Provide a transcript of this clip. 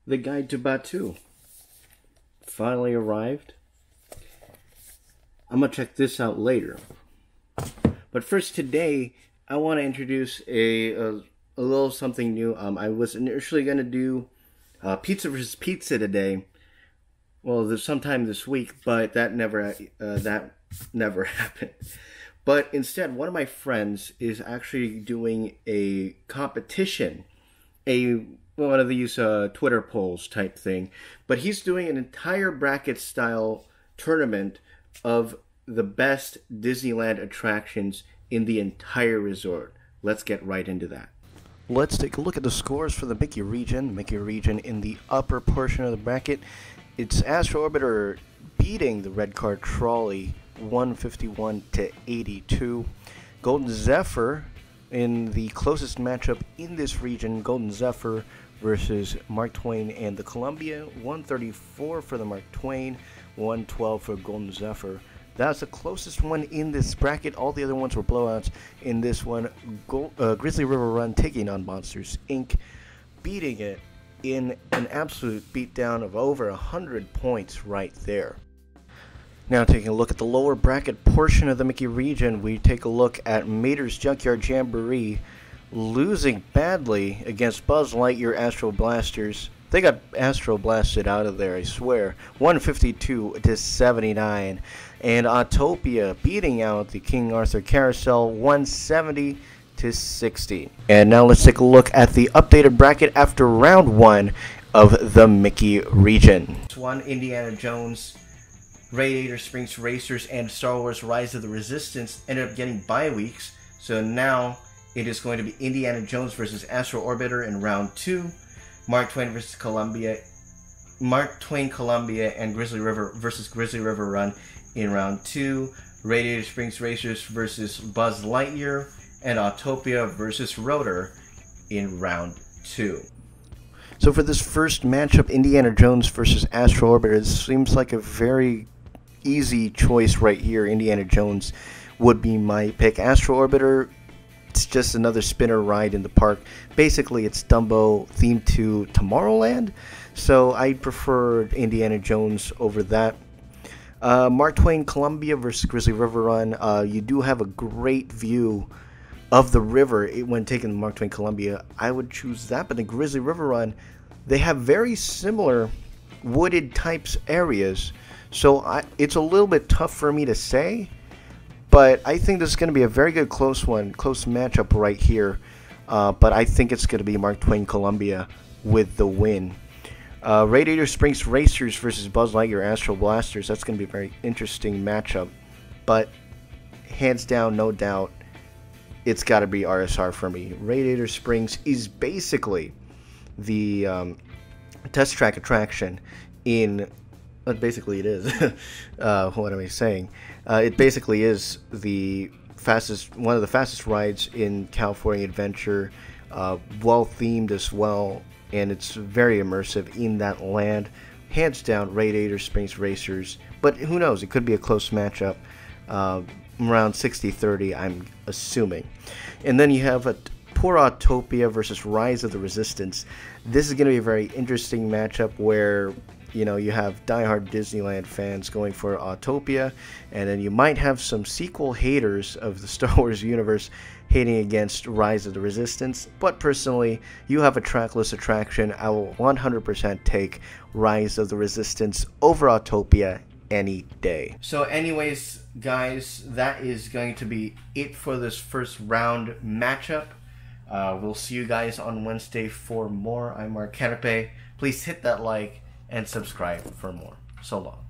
The guide to Batu finally arrived. I'm gonna check this out later. But first today, I want to introduce a little something new. I was initially gonna do pizza versus pizza today. Well, sometime this week, but that never happened. But instead, one of my friends is actually doing a competition, one of these Twitter polls type thing. But he's doing an entire bracket style tournament of the best Disneyland attractions in the entire resort. Let's get right into that. Let's take a look at the scores for the Mickey region. Mickey region in the upper portion of the bracket. It's Astro Orbiter beating the Red Car Trolley 151 to 82. Golden Zephyr in the closest matchup in this region. Golden Zephyr versus Mark Twain and the Columbia. 134 for the Mark Twain, 112 for Golden Zephyr. That's the closest one in this bracket. All the other ones were blowouts. In this one, Grizzly River Run taking on Monsters, Inc., beating it in an absolute beatdown of over 100 points right there. Now taking a look at the lower bracket portion of the Mickey region, we take a look at Mater's Junkyard Jamboree losing badly against Buzz Lightyear Astro Blasters. They got Astro blasted out of there, I swear. 152 to 79. And Autopia beating out the King Arthur Carousel 170 to 60. And now let's take a look at the updated bracket after round 1 of the Mickey region. One, Indiana Jones, Radiator Springs Racers, and Star Wars Rise of the Resistance ended up getting bye weeks. So now it is going to be Indiana Jones versus Astro Orbiter in round 2. Mark Twain versus Columbia. Mark Twain Columbia and Grizzly River versus Grizzly River Run in round 2. Radiator Springs Racers versus Buzz Lightyear, and Autopia versus Rotor in round 2. So for this first matchup, Indiana Jones versus Astro Orbiter, it seems like a very easy choice right here. Indiana Jones would be my pick. Astro Orbiter, it's just another spinner ride in the park. Basically, it's Dumbo themed to Tomorrowland, so I prefer Indiana Jones over that. Mark Twain Columbia versus Grizzly River Run. You do have a great view of the river when taking the Mark Twain Columbia. I would choose that, but the Grizzly River Run, they have very similar wooded types areas, so it's a little bit tough for me to say, but I think this is going to be a very good close matchup right here, but I think it's going to be Mark Twain Columbia with the win. Radiator Springs Racers versus Buzz Lightyear Astro Blasters, that's going to be a very interesting matchup, but hands down, no doubt, it's got to be RSR for me. Radiator Springs is basically the test track attraction in... basically it is. What am I saying? It basically is one of the fastest rides in California Adventure. Well themed as well, and it's very immersive in that land. Hands down, Radiator Springs Racers. But who knows? It could be a close matchup. Around 60-30, I'm assuming. And then you have a poor Autopia versus Rise of the Resistance. This is going to be a very interesting matchup where, you know, you have diehard Disneyland fans going for Autopia, and then you might have some sequel haters of the Star Wars universe hating against Rise of the Resistance. But personally, you have a trackless attraction. I will 100% take Rise of the Resistance over Autopia any day. So anyways, guys, that is going to be it for this first round matchup. We'll see you guys on Wednesday for more. I'm Mark Canape. Please hit that like and subscribe for more. So long.